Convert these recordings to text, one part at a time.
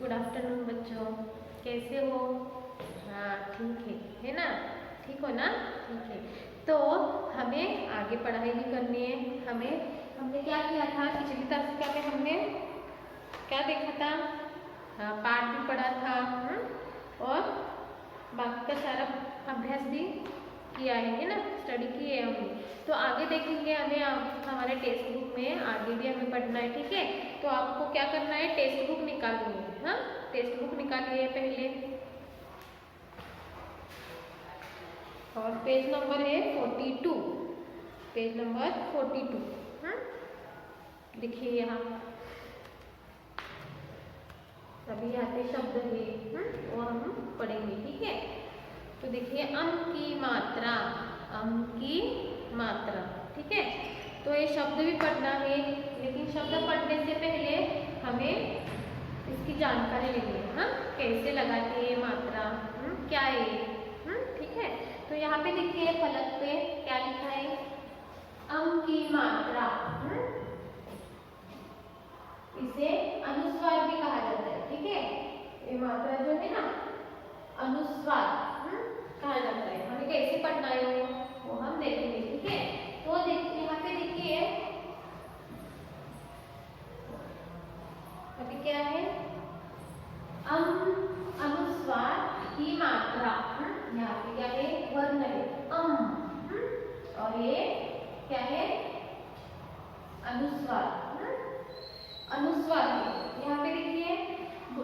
Good afternoon बच्चों, कैसे हो? हाँ ठीक है ना? ठीक हो ना? ठीक है। तो हमें आगे पढ़ाई भी करनी है। हमने क्या किया था पिछली तासिका में? हमने क्या देखा था? हाँ, पाठ भी पढ़ा था और बाकी का सारा अभ्यास भी किया है ना? स्टडी की है हमने। तो आगे देखेंगे, हमें हमारे टेक्स्ट बुक में आगे भी हमें पढ़ना है, ठीक है? तो आपको क्या करना है? टेक्स्ट बुक निकालनी है। हाँ, टेक्स्ट बुक निकालिए पहले, और पेज नंबर है 42, पेज नंबर 42। हाँ, देखिए यहाँ अभी यहाँ पे शब्द है वो हम पढ़ेंगे, ठीक है? तो देखिए अम की मात्रा, अम की मात्रा, ठीक है? तो ये शब्द भी पढ़ना है, लेकिन शब्द पढ़ने से पहले हमें इसकी जानकारी लेनी है। हाँ, कैसे लगाती है मात्रा, क्या है, ठीक है? तो यहाँ पे देखिए फलक पे क्या लिखा है? अम की मात्रा। इसे अनुस्वार भी कहा जाता है, ठीक है? ये मात्रा जो है ना, अनुस्वार कहा जाता है। हमें कैसे पढ़ना है वो हम देखेंगे, ठीक है? तो देखिए यहाँ पे देखिए अभी क्या है? अनुस्वार की मात्रा। यहाँ पे क्या है? वर्ण है और ये क्या है? अनुस्वार। अनुस्वार है। यहाँ पे देखिए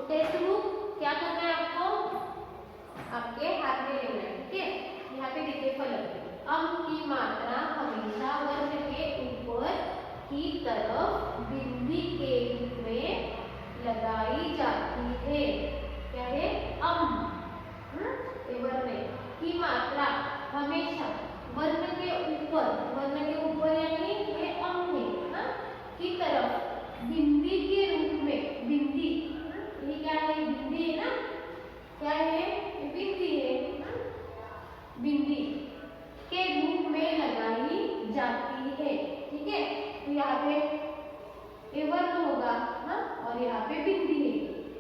टेक्स्ट बुक क्या करना है आपको? आपके हाथ में लेना है, ठीक है? यहाँ पे देखिए फलक, अम की मात्रा हमेशा वर्ण के ऊपर की तरफ बिंदी के रूप में लगाई जाती है। क्या है? अम वर्ण की मात्रा हमेशा वर्ण के ऊपर यानी ये अम है ना, की तरफ बिंदी के रूप में, बिंदी ये क्या है? बिंदी है ना? क्या है? ये बिंदी है। बिंदी के रूप में लगाई जाती है, ठीक है? तो यहाँ पे ये वर्ण होगा और यहाँ पे बिंदी है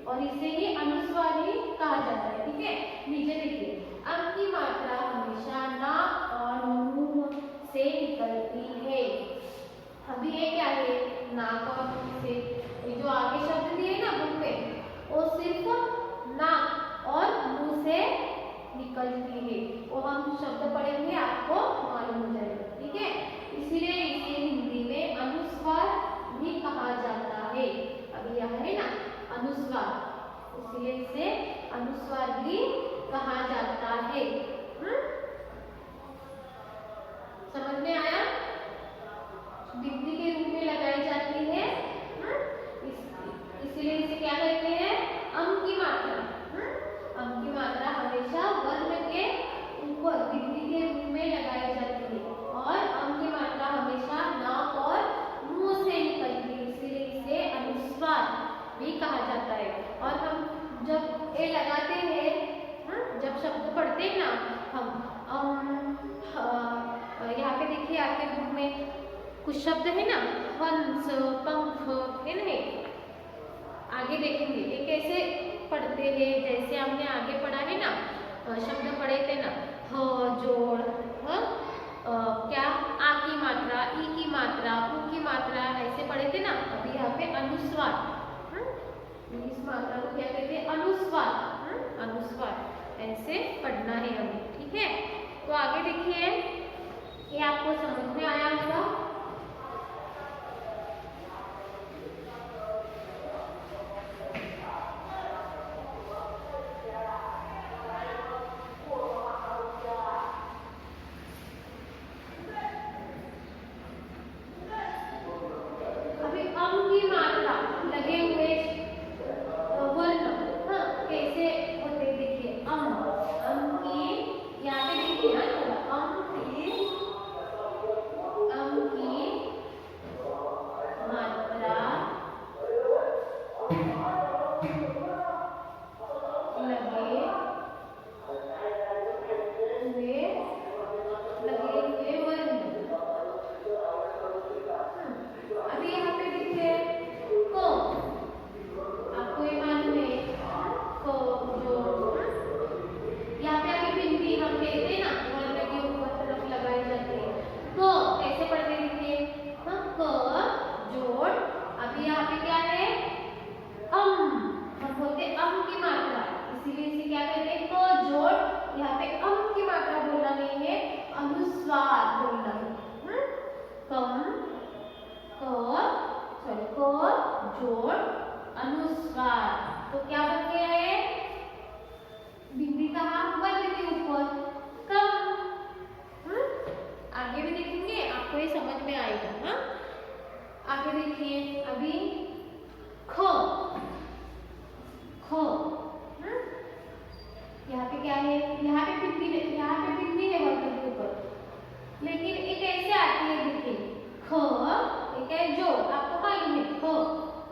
और इसे ही अनुस्वार ही कहा जाता है, ठीक है? नीचे देखिए, अम की मात्रा हमेशा नाक और मुंह से निकलती है। अभी ये क्या है? नाक और मुंह से। ये जो आगे शब्द दिए ना बुक में, वो सिर्फ नाक और मुंह से निकलती है। वो हम शब्द पढ़ेंगे, आपको मालूम हो जाएगा, ठीक है? इसीलिए इसे हिंदी में अनुस्वार भी कहा जाता है। अभी यह है ना अनुस्वार, इसलिए इसे अनुस्वार भी कहा जाता है। समझ में आया? बिंदी के रूप में लगाई जाती है, इसलिए इसे क्या कहते हैं? अम की मात्रा। अम की मात्रा हमेशा वर्ण के ऊपर बिंदी के रूप में लगाई जाती है और अम की मात्रा हमेशा नाक और मुंह से निकलती है, इसलिए इसे अनुस्वार भी कहा जाता है। और हम जब ये लगाते हैं, जब शब्द पढ़ते हैं ना हम यहाँ पे देखिए आपके बुक में कुछ शब्द है ना, हंस, पंख है ना, आगे देखेंगे ये कैसे पढ़ते हैं। जैसे हमने आगे पढ़ा है ना, शब्द पढ़े थे ना, ह जोड़, क्या आ की मात्रा, ई की मात्रा, उ की मात्रा, ऐसे पढ़े थे ना। अभी यहाँ पे अनुस्वार, इस मात्रा को क्या कहते हैं? अनुस्वार। अनुस्वार ऐसे पढ़ना है हमें, ठीक है? तो आगे देखिए, ये आपको समझ में आया होगा? अम की यहाँ पे की मात्रा बोलना नहीं है, अनुस्वार बोलना है। कम क जोड़ अनुस्वार, तो क्या बन गया है? बिंदी कहाँ? वर्ग के ऊपर कम। आगे भी देखेंगे, आपको ये समझ में आएगा। हाँ, आगे देखिए अभी ख यहाँ पे क्या है? यहाँ पे बिंदी है वर्ग के ऊपर, लेकिन एक ऐसे आती है, देखिए ख, एक है जोड़, आपको मालूम है ख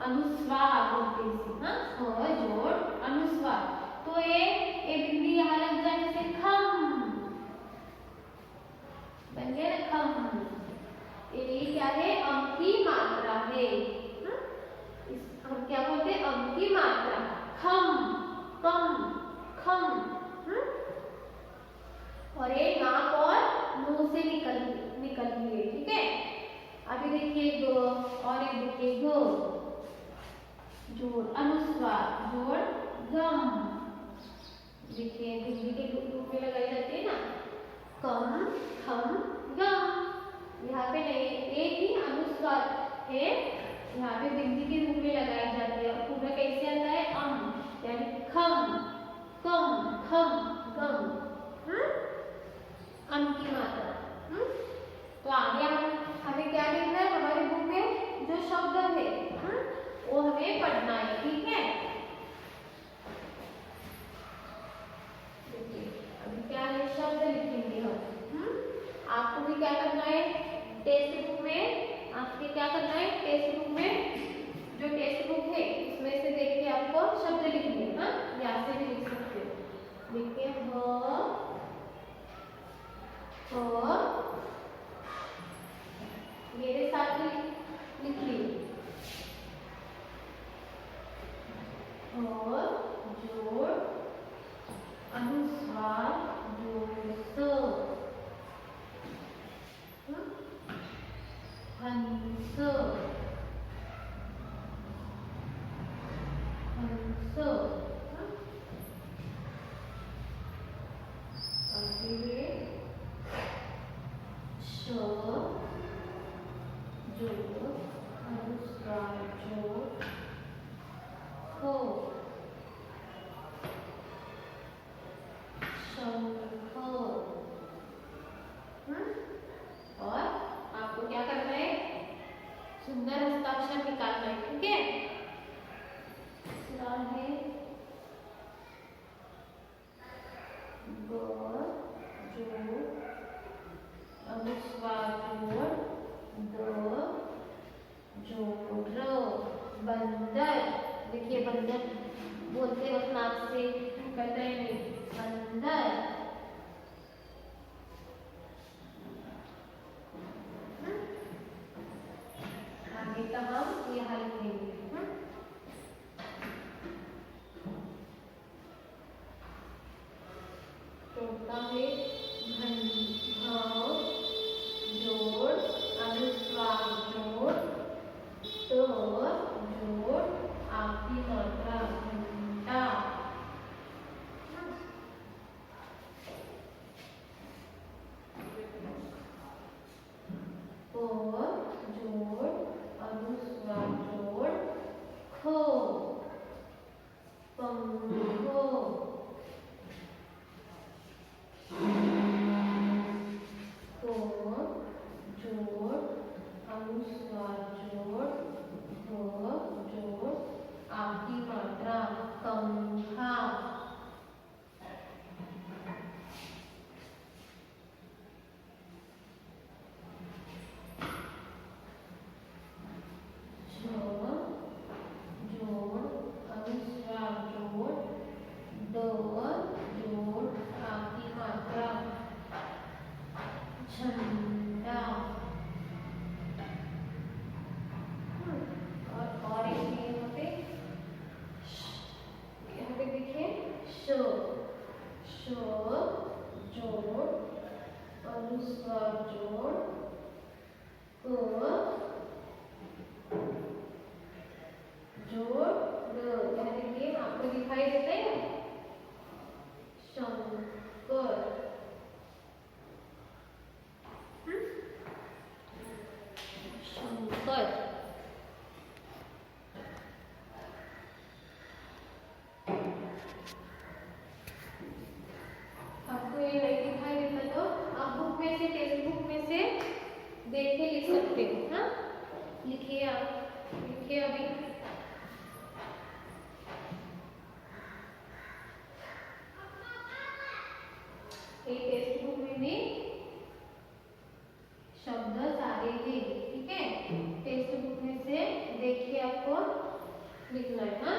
अनुस्वार बोलते हैं इसे। हाँ, ख जोड़ अनुस्वार, तो ये बिंदी यहाँ लग जाने से खम बन गया ना, खम। ये क्या है? की मात्रा है। हम क्या बोलते हैं? की मात्रा, खम कम खम। और ये नाक और मुंह से निकलती है, ठीक है। अभी देखिए ग, और एक देखिए ग, जोड़ अनुस्वार जोड़ गम। देखिए बिंदी के रूप में लगाई जाती है ना, कम खम गम। यहाँ पे नहीं, एक ही अनुस्वार है, यहाँ पे बिंदी के रूप में लगाई जाती है। और पूरा कैसे आता है? यानी खम कम खम गम। की मात्रा। तो आगे हमें क्या लिखना है? हमारे बुक में जो शब्द है वो हमें पढ़ना है, ठीक है। देखिए अभी क्या है? शब्द लिखेंगे हम। आपको भी क्या करना है? टेक्स्ट बुक में आपके क्या करना है? टेक्स्ट बुक में जो टेक्स्ट बुक है उसमें से देख के आपको शब्द लिखने हैं। हाँ, यहाँ से भी लिख सकते हो। देखिए मेरे साथ लिख लीजिए। जोड़ अनुस्वार जोड़ स, हंस जोड़ अनुस्वार जोड़ खो, शंख। और आपको क्या करना है? सुंदर हस्ताक्षर निकालना है, ठीक है। है जोड़ अनुस्वार जोड़ जोड़ बंदर। देखिए बंदर बोलते वक्त नाक से निकलता है नहीं, बंदर। आगे का हम यहाँ लिखेंगे। तोता है जोड़ अनुस्वार जोड़ जोड़ आपकी मात्रा घंटा। जोड़ अनुस्वार जोड़ खो, पंखो। जोड़ अनुस्वार जोड़ जोड़ आपकी मात्रा पंखा। जोड़ अनुस्वार जोड़ जोड़ आपकी मात्रा झंडा। और एक यहाँ पे देखिए जोड़ अनुस्वार जोड़ जोड़। यहाँ देखिए आपको दिखाई देता है शंख। शंकर, शंकर। आपको ये नहीं दिखाई देता तो आप बुक में से, टेक्स्ट बुक में से देख के लिख सकते हो। हाँ, लिखिए, आप लिखिए अभी। टेक्स्ट बुक में भी शब्द सारे थे, ठीक है। टेक्स्ट बुक में से देखिए, आपको लिखना है। हाँ,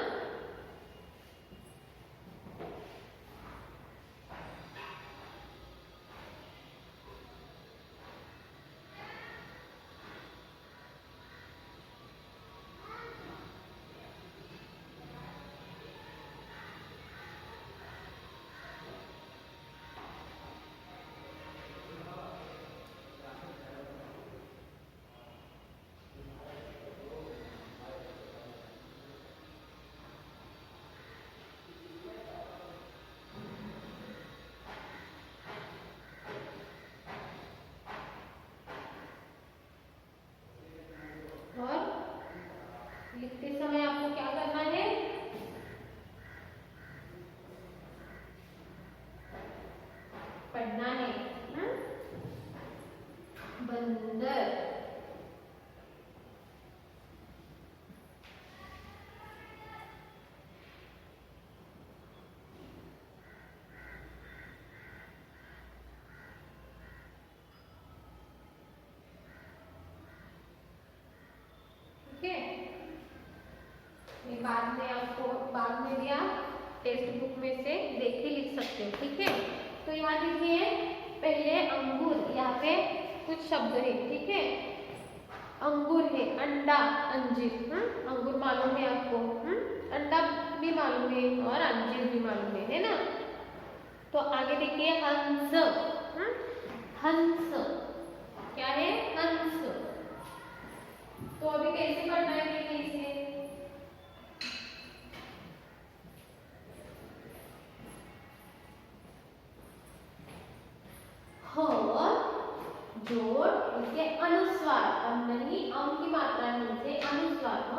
और लिखते समय आपको क्या करना है? पढ़ना है। बंदर, ठीक है। बाद में आपको बाद में भी आप टेक्स्ट बुक में से देख के लिख सकते हो, ठीक है। तो यहाँ देखिए, पहले अंगूर, यहाँ पे कुछ शब्द है, ठीक है। अंगूर है, अंडा, अंजीर। अंगूर मालूम है आपको, अंडा भी मालूम है और अंजीर भी मालूम है ना। तो आगे देखिए, हंस। हंस क्या है? हंस। तो अभी कैसे पढ़ना है देखिए इसे। ह जोड़ इसके अनुस्वार, नहीं अं की मात्रा मिलते अनुस्वार। ह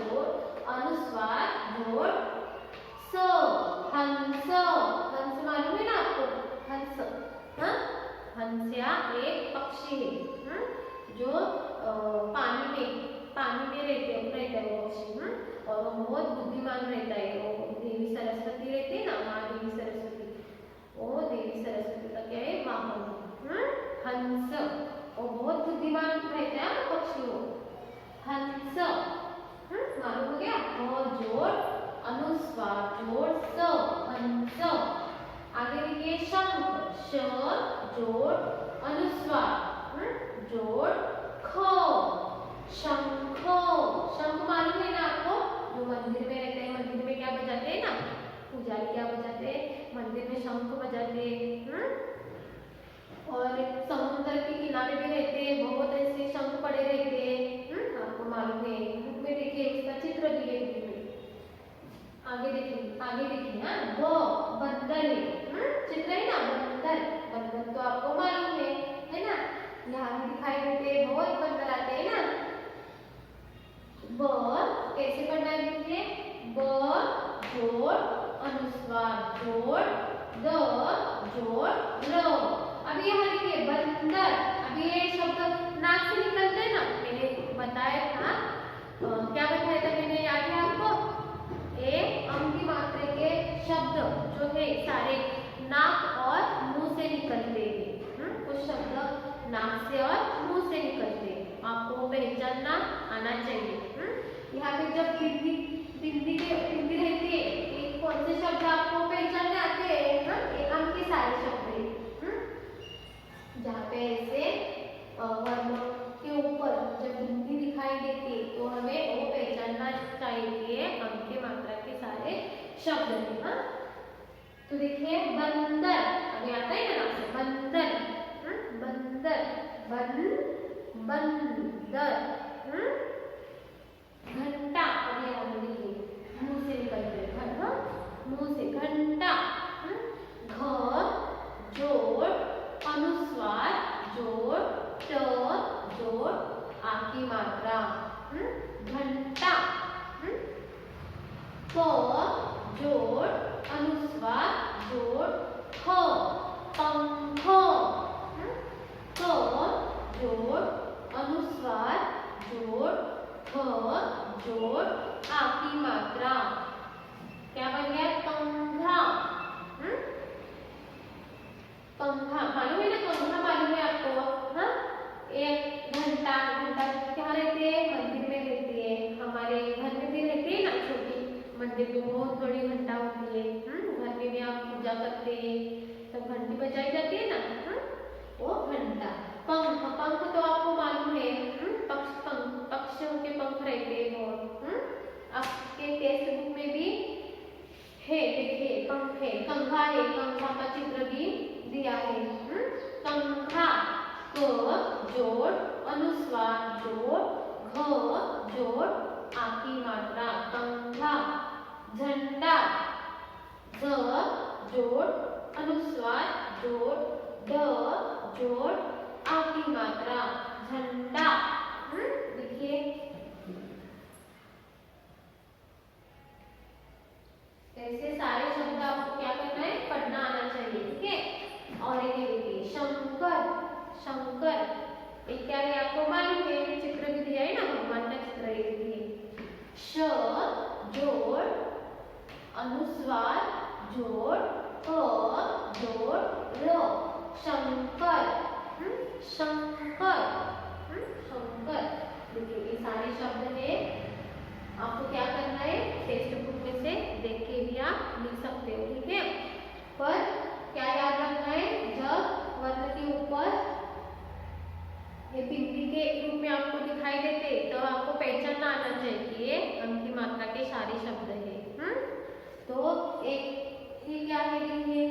जोड़ अनुस्वार जोड़ स, हंस। हंस मालूम है ना आपको? हंस, हाँ, हंसिया एक पक्षी है, जो पानी में रहता है वो पक्षी। और वो बहुत बुद्धिमान रहता है। वो देवी सरस्वती रहती है ना, माँ देवी सरस्वती, वो देवी सरस्वती का क्या है? वाहन। हंस, वो बहुत बुद्धिमान रहता है पक्षी वो। हंस, मालूम हो गया? ह जोड़ अनुस्वार जोड़ स, हंस। आगे देखिए, शंख। श जोड़ अनुस्वार जोड़ ख, शंख। शंख मालूम है ना आपको? जो मंदिर में रहते हैं, मंदिर में क्या बजाते हैं ना, पुजारी क्या बजाते हैं? मंदिर में शंख बजाते हैं। और समुद्र के किनारे भी रहते हैं, बहुत ऐसे शंख पड़े रहते हैं, आपको मालूम है। बुक में देखिए, इसका चित्र भी है बुक में। आगे देखिए, आगे देखिए, हाँ, बंदर है, चित्र है ना, बंदर। बंदर तो आपको मालूम है ना। यहाँ भी दिखाई देते हैं, बहुत बंदर आते हैं ना। ब कैसे पढ़ना है देखिए, ब जोड़ अनुस्वार जोड़ द जोड़ र। अभी यहाँ देखिए, बंदर। अभी ये शब्द नाक से निकलते हैं ना, मैंने बताया था। क्या बताया था मैंने, याद है आपको? एक अंग की मात्रा के शब्द जो है सारे नाक और मुंह से निकलते हैं। कुछ शब्द नाक से और मुंह से निकलते हैं, आपको पहचानना आना चाहिए। यहाँ पे जब बिंदी रहती है, एक कौन से शब्द आपको पहचानने आते हैं? एक अंग के सारे शब्द है। जहाँ पे ऐसे वर्ण के ऊपर जब बिंदी दिखाई देती है, तो हमें वो पहचानना चाहिए अंग के मात्रा के सारे शब्द है। तो देखिए, बंदर, अभी आता है ना नाम से, बंदर। बंदर, बंदर। घंटा, अभी आप देखिए, मुंह से निकलते हैं, मुंह से घंटा। घ जोड़ अनुस्वार जोड़ ख पंखो। क जोड़ अनुस्वार जोड़ ख जोड़ आ की मात्रा क्या बन गया कंघा। कंघा मालूम है ना, कंघा मालूम है आपको। हाँ, एक घंटा, घंटा क्या रहती है मंदिर में रहती है, हमारे घर में भी रहती है ना, छोटी मंदिर में बहुत बड़ी घंटा होती है। घर में भी आप पूजा करते हैं तब घंटी बजाई जाती है ना, वो घंटा। पंख, पंख तो आपको मालूम है, पक्ष पंख, पक्षियों के पंख रहते हैं बहुत। आपके टेक्स्ट बुक में भी है, देखिए पंख है, कंघा है, कंघा का चित्र भी दिया है। कंघा क जोड़ अनुस्वार जोड़ घ जोड़ आ की मात्रा कंघा। झंडा झ जोड़ अनुस्वार जोड़ ड जोड़ आ की मात्रा झंडा। देखिए ऐसे सारे शब्द आपको क्या करना है, पढ़ना आना चाहिए, ठीक है। और एक देखिए शंकर, शंकर एक क्या है आपको मालूम है, चित्र भी दिया है ना, भगवान का चित्र है। देखिए श जोड़ अनुस्वार जोड़ क जोड़ र शंकर। शंकर, शंकर। देखिए ये सारे शब्द है, आपको क्या करना है टेक्स्ट बुक में से देख के भी आप लिख सकते हो, ठीक है। पर क्या याद रखना है, जब वर्ण के ऊपर ये बिंदी के रूप में आपको दिखाई देते तो आपको पहचानना आना चाहिए कि ये अंक की मात्रा के सारे शब्द है। तो एक ये क्या है, देखिए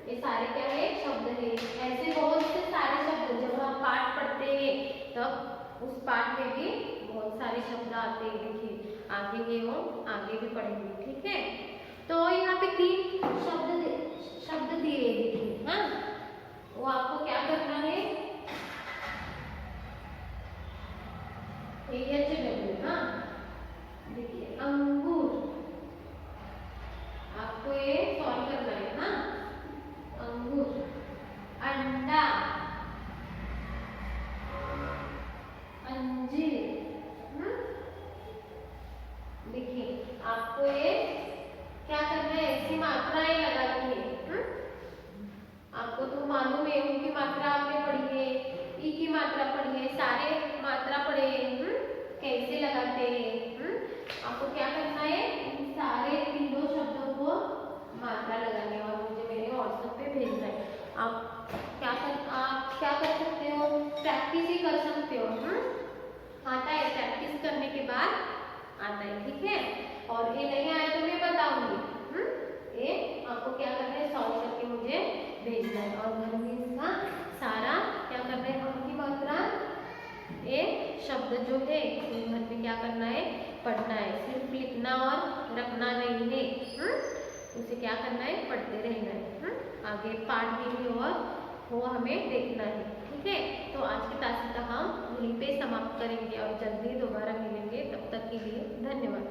ये सारे क्या है शब्द है। ऐसे बहुत से सारे शब्द जब हम पाठ पढ़ते हैं तब उस पाठ में भी बहुत सारे शब्द आते हैं। देखिए आगे ये हो, आगे भी पढ़ेंगे, ठीक है। तो यहाँ पे 3 शब्द दिए, देखिए। हाँ, वो आपको क्या करना है, हाँ देखिए अंगूर, आपको ये सॉल्व करना है। हाँ, अंगूर। अंडा, अंजीर। देखिए आपको ये क्या करना है, ऐसी मात्राएं लगानी है। आपको तो मालूम है, उनकी मात्रा आपने पढ़ी है, ई की मात्रा पढ़ी है, सारे मात्रा पढ़े हैं, कैसे लगाते हैं। आपको क्या करना है, इन सारे 3 शब्दों को मात्रा लगाने और मुझे मेरे व्हाट्सएप पे भेजना है। आप क्या कर सकते हो, प्रैक्टिस ही कर सकते हो। आता है, प्रैक्टिस करने के बाद आता है, ठीक है। और ये नहीं आया तो मैं बताऊंगी। ये आपको क्या करना है, सॉल्व करके मुझे भेजना है। और घर में इसका सारा क्या करना है, अंक की मात्रा ये शब्द जो है घर में क्या करना है, पढ़ना है। सिर्फ लिखना और रखना नहीं है। उसे क्या करना है, पढ़ते रहना है। आगे पाठ में भी और वो हमें देखना है, ठीक है। तो आज की तासिका हम यहीं पे समाप्त करेंगे और जल्दी दोबारा मिलेंगे। तब तक के लिए धन्यवाद।